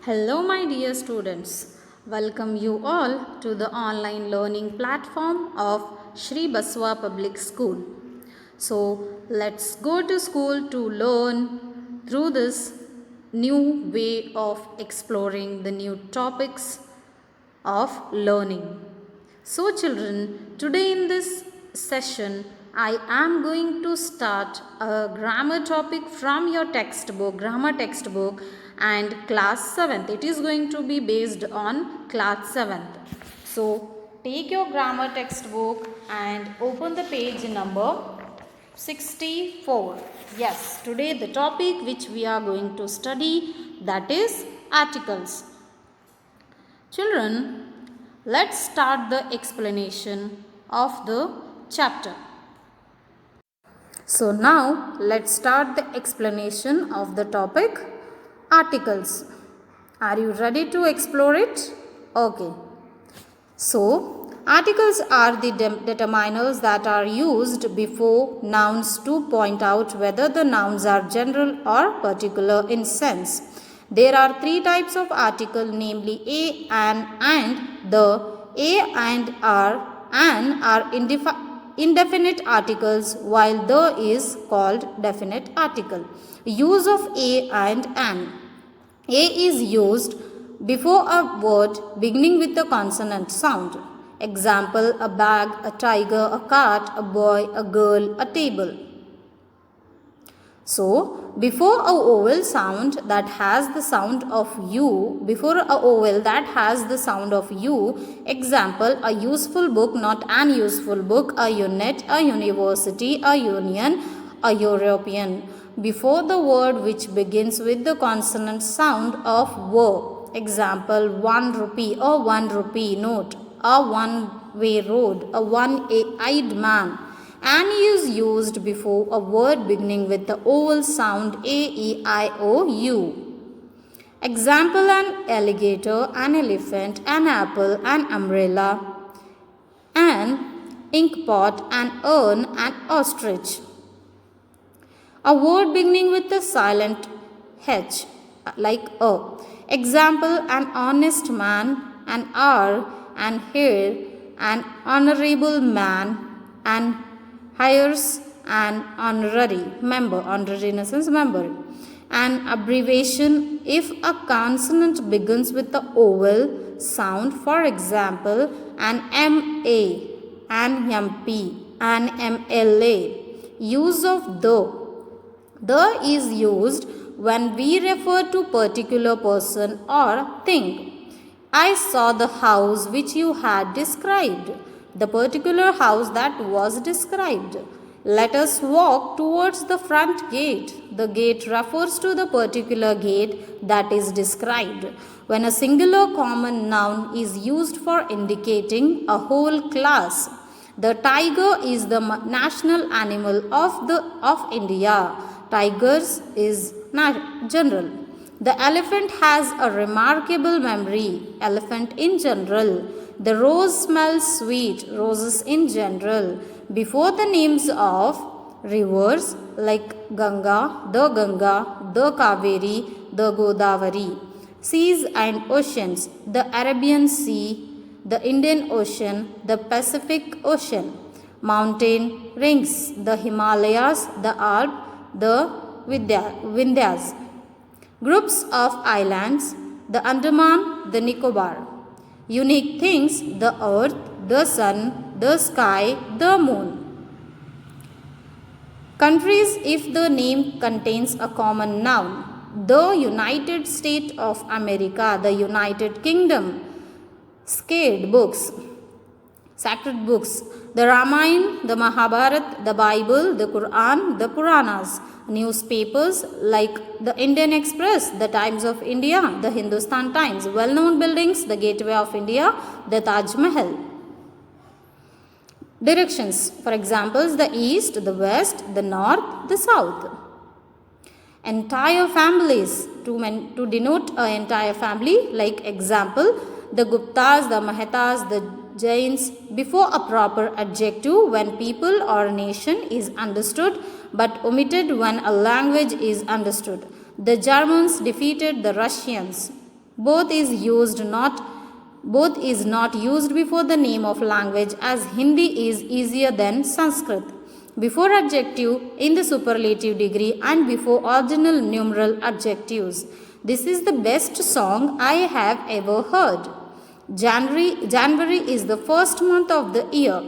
Hello, my dear students. Welcome you all to the online learning platform of Shri Baswa Public School. So, let's go to school to learn through this new way of exploring the new topics of learning. So, children, today in this session, I am going to start a grammar topic from your textbook, grammar textbook, and class 7th. It is going to be based on class 7th. So, take your grammar textbook and open the page number 64. Yes, today the topic which we are going to study, that is articles. Children, let's start the explanation of the chapter. So now let's start the explanation of the topic articles. Are you ready to explore it? Okay. So articles are the determiners that are used before nouns to point out whether the nouns are general or particular in sense. There are three types of article, namely a, an, and. The a and are indefinite articles, while the is called definite article. Use of a and an. A is used before a word beginning with a consonant sound. Example, a bag, a tiger, a cat, a boy, a girl, a table. So, before a vowel sound that has the sound of U, example, a useful book, not an useful book, a unit, a university, a union, a European. Before the word which begins with the consonant sound of W, example, 1 rupee, a 1 rupee note, a one-way road, a one-eyed man. An is used before a word beginning with the vowel sound A, E, I, O, U. Example, an alligator, an elephant, an apple, an umbrella, an ink pot, an urn, an ostrich. A word beginning with a silent H, like A. Example, an honest man, an hour, an hair, an honorable man, an hires an honorary member, honorary in a sense member. An abbreviation, if a consonant begins with the vowel sound, for example, an MA, an MP, an MLA. Use of the. The is used when we refer to particular person or thing. I saw the house which you had described. The particular house that was described. Let us walk towards the front gate. The gate refers to the particular gate that is described. When a singular common noun is used for indicating a whole class. The tiger is the national animal of India. Tigers is general. The elephant has a remarkable memory. Elephant in general. The rose smells sweet. Roses in general. Before the names of rivers like Ganga, the Kaveri, the Godavari. Seas and oceans. The Arabian Sea, the Indian Ocean, the Pacific Ocean. Mountain rings. The Himalayas, the Alps, the Vindhyas. Groups of islands, the Andaman, the Nicobar. Unique things, the earth, the sun, the sky, the moon. Countries, if the name contains a common noun. The United States of America, the United Kingdom. Sacred books, the Ramayana, the Mahabharata, the Bible, the Quran, the Puranas. Newspapers like the Indian Express, the Times of India, the Hindustan Times. Well-known buildings, the Gateway of India, the Taj Mahal. Directions, for examples, the east, the west, the north, the south. Entire families, to denote an entire family, like example, the Guptas, the Mehetas, the Jains. Before a proper adjective when people or nation is understood, but omitted when a language is understood. The Germans defeated the Russians. Both is not used before the name of language, as Hindi is easier than Sanskrit. Before adjective in the superlative degree and before ordinal numeral adjectives. This is the best song I have ever heard. January is the first month of the year.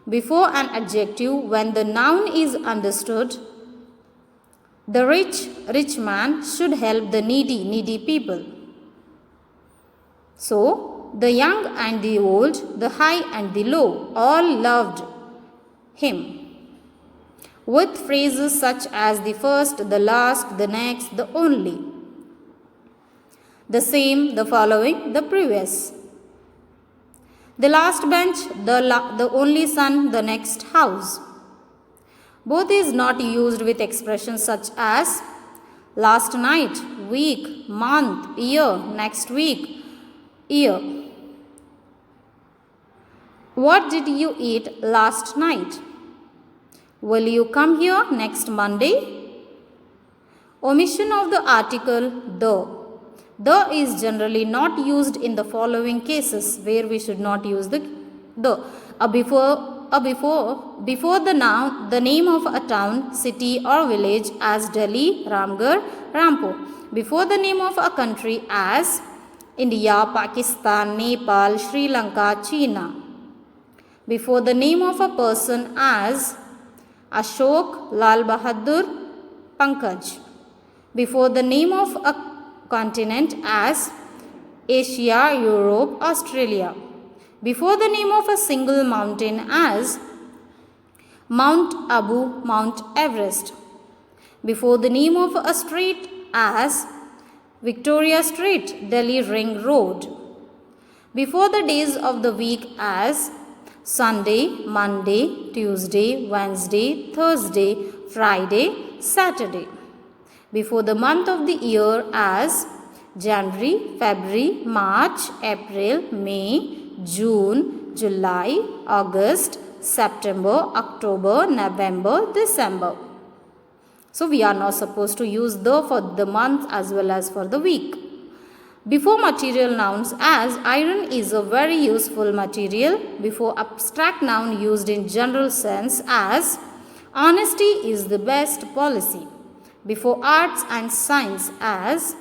Before an adjective, when the noun is understood, the rich man should help the needy people. So, the young and the old, the high and the low, all loved him. With phrases such as the first, the last, the next, the only, the same, the following, the previous. The last bench, the only son, the next house. Both is not used with expressions such as last night, week, month, year, next week, year. What did you eat last night? Will you come here next Monday? Omission of the article the. The is generally not used in the following cases where we should not use the. Before the noun, the name of a town, city or village as Delhi, Ramgarh, Rampur. Before the name of a country as India, Pakistan, Nepal, Sri Lanka, China. Before the name of a person as Ashok, Lal Bahadur, Pankaj. Before the name of a continent as Asia, Europe, Australia. Before the name of a single mountain as Mount Abu, Mount Everest. Before the name of a street as Victoria Street, Delhi Ring Road. Before the days of the week as Sunday, Monday, Tuesday, Wednesday, Thursday, Friday, Saturday. Before the month of the year as January, February, March, April, May, June, July, August, September, October, November, December. So we are not supposed to use the for the month as well as for the week. Before material nouns as iron is a very useful material. Before abstract noun used in general sense as honesty is the best policy. Before arts and science as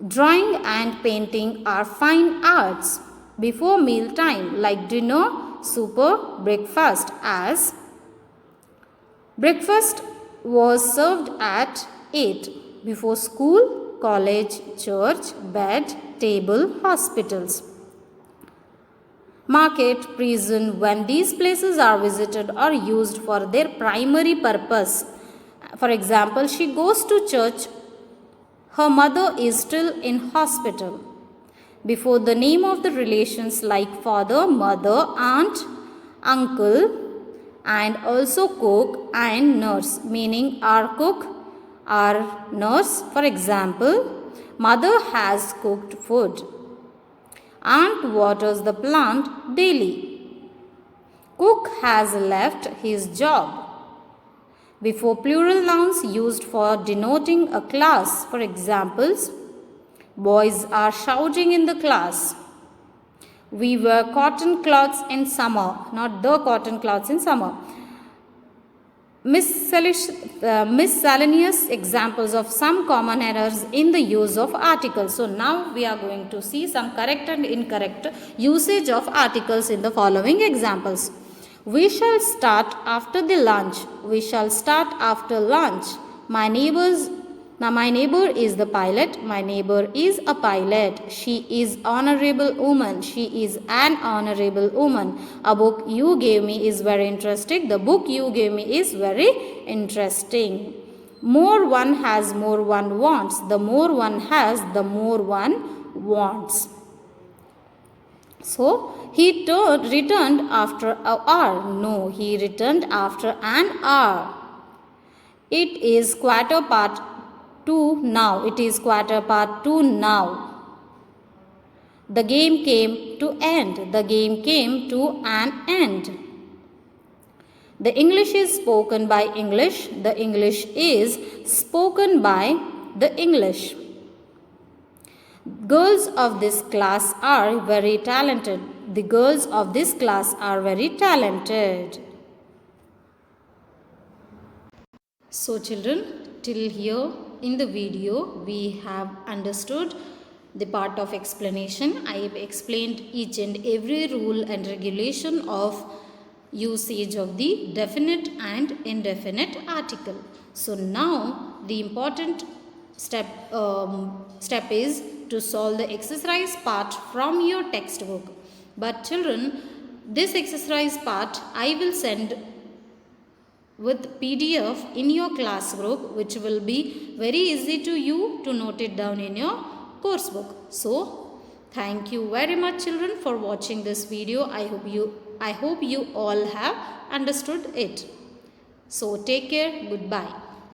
drawing and painting are fine arts. Before meal time like dinner, supper, breakfast as breakfast was served at 8. Before school, college, church, bed, table, hospitals. Market, prison, when these places are visited or used for their primary purpose. For example, she goes to church, her mother is still in hospital. Before the name of the relations like father, mother, aunt, uncle, and also cook and nurse, meaning our cook, our nurse. For example, mother has cooked food. Aunt waters the plant daily. Cook has left his job. Before plural nouns used for denoting a class. For examples, boys are shouting in the class. We wear cotton cloths in summer, not the cotton cloths in summer. Miscellaneous examples of some common errors in the use of articles. So now we are going to see some correct and incorrect usage of articles in the following examples. We shall start after the lunch. We shall start after lunch. My neighbor is the pilot. My neighbor is a pilot. She is honorable woman. She is an honorable woman. A book you gave me is very interesting. The book you gave me is very interesting. More one has, more one wants. The more one has, the more one wants. So, he returned after an hour. No, he returned after an hour. It is 2:15 now. It is 2:15 now. The game came to end. The game came to an end. The English is spoken by English. The English is spoken by the English. Girls of this class are very talented. The girls of this class are very talented. So children, till here in the video we have understood the part of explanation. I have explained each and every rule and regulation of usage of the definite and indefinite article. So now the important step is to solve the exercise part from your textbook. But children, this exercise part I will send with PDF in your class group, which will be very easy to you to note it down in your course book. So thank you very much children for watching this video. I hope you all have understood it. So take care. Goodbye.